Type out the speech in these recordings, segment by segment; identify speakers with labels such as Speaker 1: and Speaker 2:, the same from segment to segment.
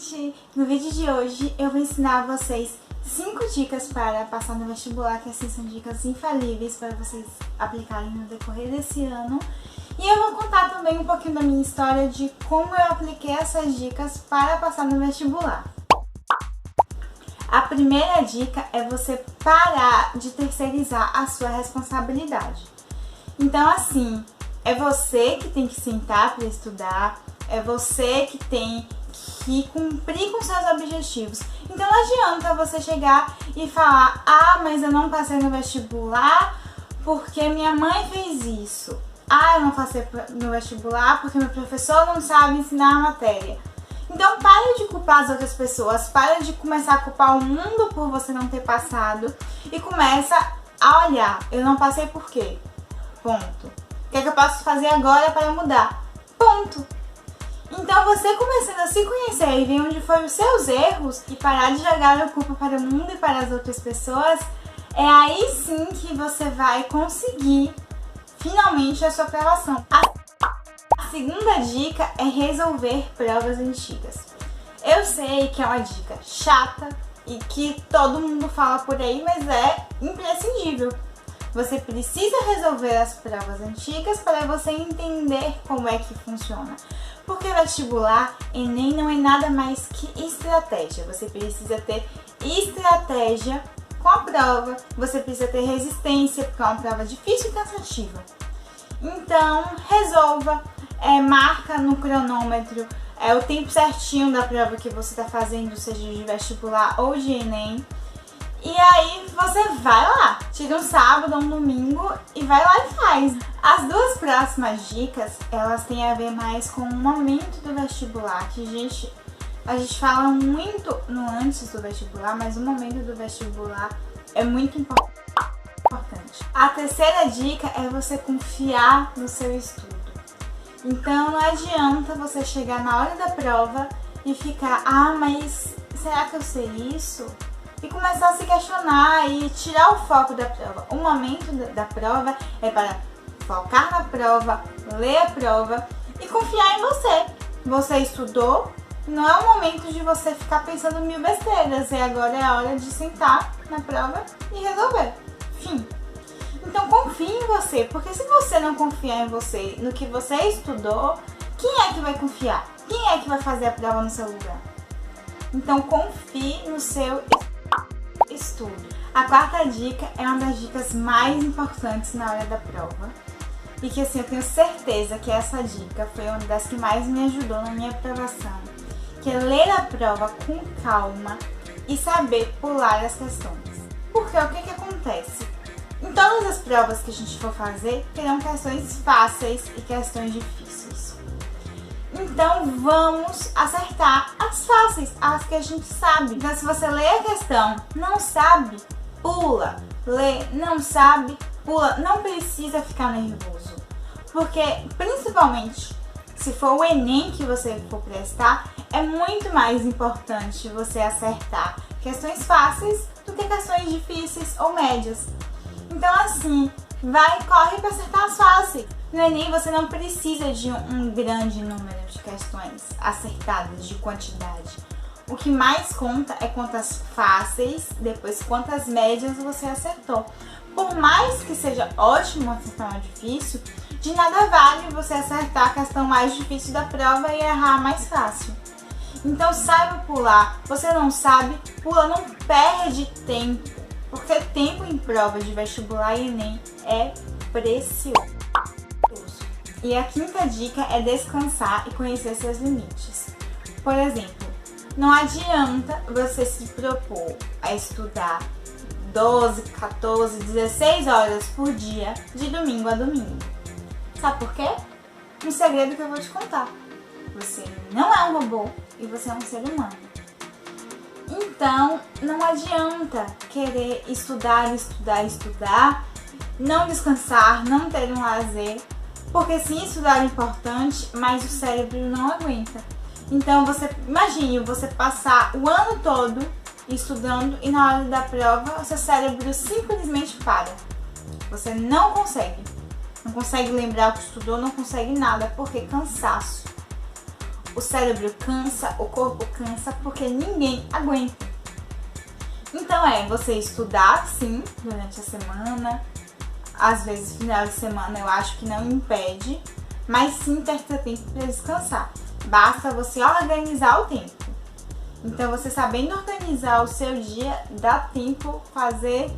Speaker 1: gente! No vídeo de hoje eu vou ensinar a vocês 5 dicas para passar no vestibular, que assim são dicas infalíveis para vocês aplicarem no decorrer desse ano. E eu vou contar também um pouquinho da minha história de como eu apliquei essas dicas para passar no vestibular. A primeira dica é você parar de terceirizar a sua responsabilidade. Então assim, é você que tem que sentar para estudar, é você que tem que cumprir com seus objetivos. Então não adianta você chegar e falar: ah, mas eu não passei no vestibular porque minha mãe fez isso. Ah, eu não passei no vestibular porque meu professor não sabe ensinar a matéria. Então para de culpar as outras pessoas, para de começar a culpar o mundo por você não ter passado e começa a olhar: eu não passei por quê? Ponto. O que é que eu posso fazer agora para mudar? Ponto. Então você começando a se conhecer e ver onde foram os seus erros e parar de jogar a culpa para o mundo e para as outras pessoas, é aí sim que você vai conseguir finalmente a sua aprovação. A segunda dica é resolver provas antigas. Eu sei que é uma dica chata e que todo mundo fala por aí, mas é imprescindível. Você precisa resolver as provas antigas para você entender como é que funciona. Porque vestibular, Enem não é nada mais que estratégia. Você precisa ter estratégia com a prova, você precisa ter resistência, porque é uma prova difícil e cansativa. Então, resolva, marca no cronômetro o tempo certinho da prova que você está fazendo, seja de vestibular ou de Enem. E aí você vai lá, tira um sábado ou um domingo e vai lá e faz. As duas próximas dicas, elas têm a ver mais com o momento do vestibular, que a gente fala muito no antes do vestibular, mas o momento do vestibular é muito importante. A terceira dica é você confiar no seu estudo. Então não adianta você chegar na hora da prova e ficar: ah, mas será que eu sei isso? E começar a se questionar e tirar o foco da prova. O momento da prova é para focar na prova, ler a prova e confiar em você. Você estudou, não é o momento de você ficar pensando mil besteiras. E agora é a hora de sentar na prova e resolver. Fim. Então confie em você, porque se você não confiar em você, no que você estudou, quem é que vai confiar? Quem é que vai fazer a prova no seu lugar? Então confie no seu estudo. A quarta dica é uma das dicas mais importantes na hora da prova e que assim, eu tenho certeza que essa dica foi uma das que mais me ajudou na minha aprovação, que é ler a prova com calma e saber pular as questões. Porque o que acontece? Em todas as provas que a gente for fazer, terão questões fáceis e questões difíceis. Então vamos acertar as fáceis, as que a gente sabe. Então se você lê a questão, não sabe, pula. Lê, não sabe, pula. Não precisa ficar nervoso. Porque principalmente se for o Enem que você for prestar, é muito mais importante você acertar questões fáceis do que questões difíceis ou médias. Então assim, corre para acertar as fáceis. No Enem você não precisa de um grande número de questões acertadas de quantidade. O que mais conta é quantas fáceis, depois quantas médias você acertou. Por mais que seja ótimo acertar uma difícil, de nada vale você acertar a questão mais difícil da prova e errar a mais fácil. Então saiba pular. Você não sabe, pula, não perde tempo. Porque tempo em prova de vestibular e Enem é precioso. E a quinta dica é descansar e conhecer seus limites. Por exemplo, não adianta você se propor a estudar 12, 14, 16 horas por dia de domingo a domingo. Sabe por quê? Um segredo que eu vou te contar. Você não é um robô e você é um ser humano. Então, não adianta querer estudar, não descansar, não ter um lazer, porque sim, estudar é importante, mas o cérebro não aguenta. Então, imagine você passar o ano todo estudando e na hora da prova, o seu cérebro simplesmente para. Você não consegue lembrar o que estudou, não consegue nada, porque cansaço. o cérebro cansa, o corpo cansa, porque ninguém aguenta. Então você estudar sim durante a semana, às vezes final de semana eu acho que não impede, mas sim ter seu tempo para descansar. Basta você organizar o tempo. Então você sabendo organizar o seu dia, dá tempo fazer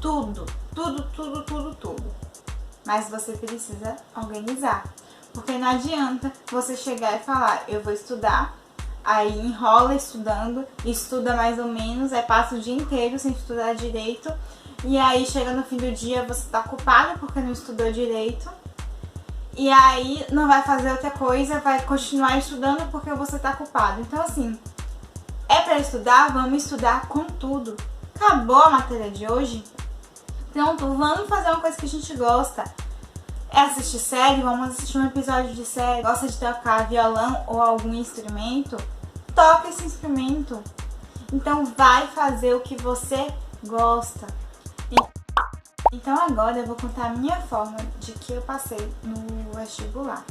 Speaker 1: tudo. Mas você precisa organizar. Porque não adianta você chegar e falar, eu vou estudar, aí enrola estudando, estuda mais ou menos, aí passa o dia inteiro sem estudar direito, e aí chega no fim do dia você tá culpado porque não estudou direito, e aí não vai fazer outra coisa, vai continuar estudando porque você tá culpado. Então assim, é pra estudar, vamos estudar com tudo. Acabou a matéria de hoje? Pronto, vamos fazer uma coisa que a gente gosta. É assistir série, vamos assistir um episódio de série. Gosta de tocar violão ou algum instrumento? Toca esse instrumento. Então vai fazer o que você gosta. Então agora eu vou contar a minha forma de que eu passei no vestibular.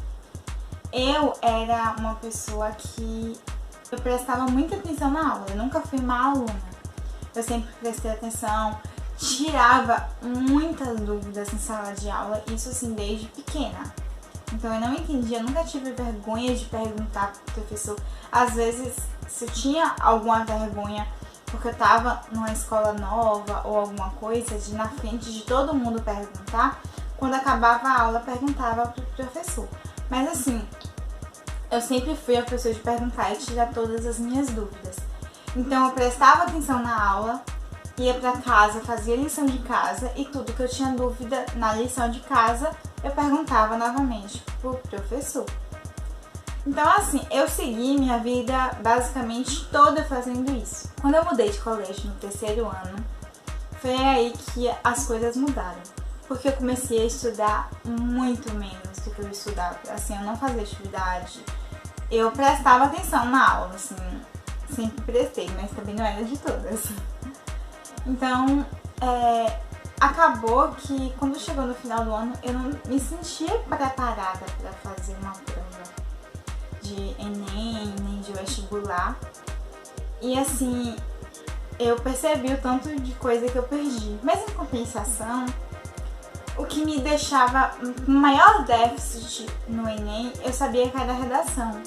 Speaker 1: Eu era uma pessoa que eu prestava muita atenção na aula. Eu nunca fui má aluna. Eu sempre prestei atenção, tirava muitas dúvidas em sala de aula, isso assim desde pequena. Então eu não entendia, eu nunca tive vergonha de perguntar pro professor. Às vezes, se eu tinha alguma vergonha, porque eu tava numa escola nova ou alguma coisa, de na frente de todo mundo perguntar, quando acabava a aula perguntava pro professor. Mas assim, eu sempre fui a pessoa de perguntar e tirar todas as minhas dúvidas. Então eu prestava atenção na aula, ia pra casa, fazia lição de casa e tudo que eu tinha dúvida na lição de casa, eu perguntava novamente pro professor. Então assim, eu segui minha vida basicamente toda fazendo isso. Quando eu mudei de colégio no terceiro ano, foi aí que as coisas mudaram. Porque eu comecei a estudar muito menos do que eu estudava. Assim, eu não fazia atividade, eu prestava atenção na aula, assim, sempre prestei, mas também não era de todas. Então, acabou que quando chegou no final do ano, eu não me sentia preparada para fazer uma prova de Enem, nem de vestibular. E assim, eu percebi o tanto de coisa que eu perdi. Mas em compensação, o que me deixava maior déficit no Enem, eu sabia que era a redação.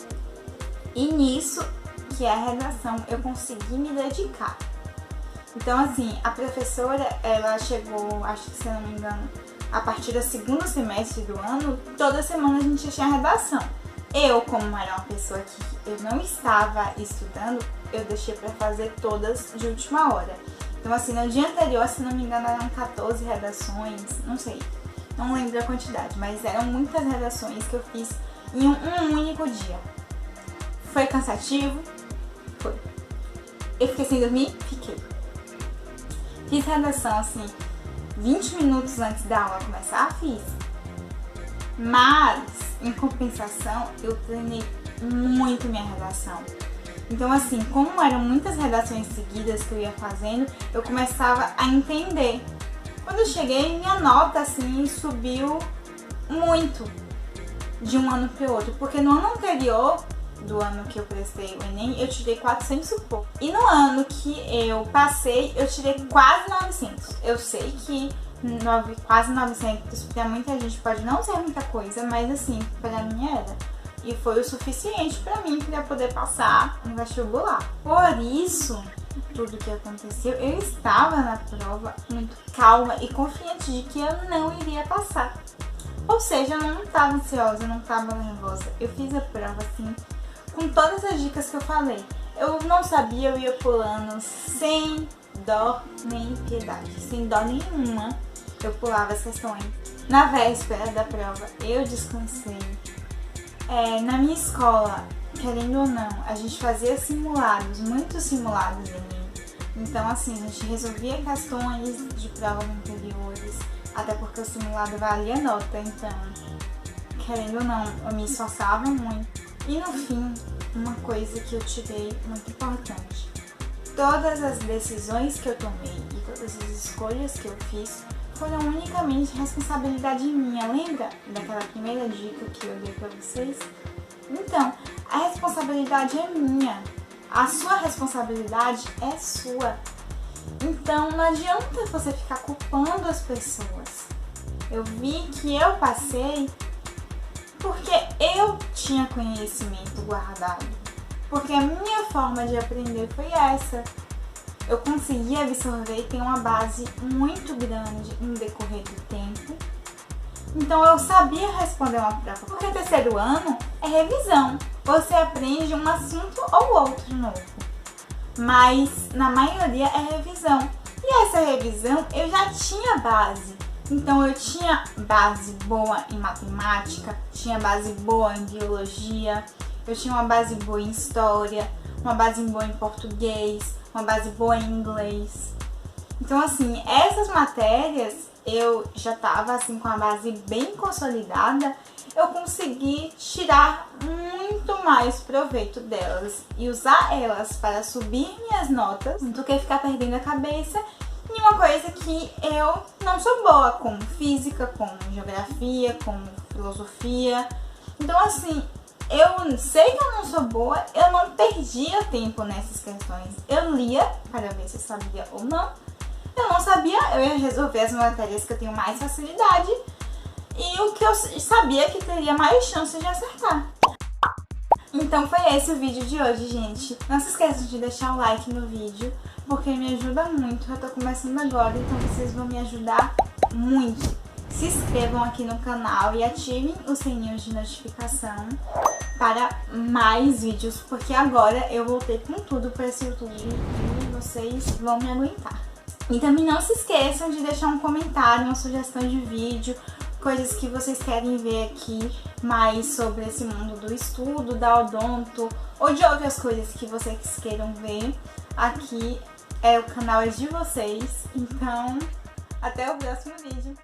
Speaker 1: E nisso, que é a redação, eu consegui me dedicar. Então assim, a professora, ela chegou, acho que se eu não me engano, a partir do segundo semestre do ano, toda semana a gente tinha redação. Eu, como era uma pessoa que eu não estava estudando, eu deixei para fazer todas de última hora. Então assim, no dia anterior, se não me engano, eram 14 redações, não sei, não lembro a quantidade, mas eram muitas redações que eu fiz em um único dia. Foi cansativo? Foi. Eu fiquei sem dormir? Fiquei. Fiz redação, assim, 20 minutos antes da aula começar, fiz. Mas, em compensação, eu treinei muito minha redação. Então, assim, como eram muitas redações seguidas que eu ia fazendo, eu começava a entender. Quando eu cheguei, minha nota, assim, subiu muito de um ano para o outro. Porque no ano anterior, do ano que eu prestei o Enem, eu tirei 400 e pouco. E no ano que eu passei, eu tirei quase 900. Eu sei que quase 900 pra muita gente pode não ser muita coisa, mas assim, pra mim era. E foi o suficiente pra mim pra poder passar no vestibular. Por isso, tudo que aconteceu, eu estava na prova muito calma e confiante de que eu não iria passar. Ou seja, eu não estava ansiosa, eu não estava nervosa. Eu fiz a prova assim, com todas as dicas que eu falei. Eu não sabia, eu ia pulando sem dó nem piedade, sem dó nenhuma. Eu pulava as questões. Na véspera da prova, eu descansei. Na minha escola, querendo ou não, a gente fazia simulados, muitos simulados em mim. Então, assim, a gente resolvia questões de provas anteriores, até porque o simulado valia nota, então, querendo ou não, eu me esforçava muito. E no fim, uma coisa que eu tirei muito importante. Todas as decisões que eu tomei e todas as escolhas que eu fiz foram unicamente responsabilidade minha. Lembra daquela primeira dica que eu dei pra vocês? Então, a responsabilidade é minha. A sua responsabilidade é sua. Então, não adianta você ficar culpando as pessoas. Eu vi que eu passei porque eu tinha conhecimento guardado. Porque a minha forma de aprender foi essa. Eu consegui absorver e ter uma base muito grande no decorrer do tempo. Então eu sabia responder uma prova. Porque terceiro ano é revisão. Você aprende um assunto ou outro novo. Mas na maioria é revisão. E essa revisão eu já tinha base. Então eu tinha base boa em matemática, tinha base boa em biologia, eu tinha uma base boa em história, uma base boa em português, uma base boa em inglês. Então assim, essas matérias eu já estava assim com a base bem consolidada, eu consegui tirar muito mais proveito delas e usar elas para subir minhas notas do que ficar perdendo a cabeça em uma coisa que eu não sou boa, como física, como geografia, como filosofia. Então assim, eu sei que eu não sou boa, eu não perdia tempo nessas questões. Eu lia para ver se sabia ou não. Eu não sabia, eu ia resolver as matérias que eu tenho mais facilidade e o que eu sabia que teria mais chance de acertar. Então foi esse o vídeo de hoje, gente. Não se esqueçam de deixar o like no vídeo, porque me ajuda muito. Eu tô começando agora, então vocês vão me ajudar muito. Se inscrevam aqui no canal e ativem os sininhos de notificação para mais vídeos, porque agora eu voltei com tudo para esse YouTube e vocês vão me aguentar. E também não se esqueçam de deixar um comentário, uma sugestão de vídeo, coisas que vocês querem ver aqui mais sobre esse mundo do estudo, da odonto ou de outras coisas que vocês queiram ver. Aqui o canal é de vocês, então até o próximo vídeo.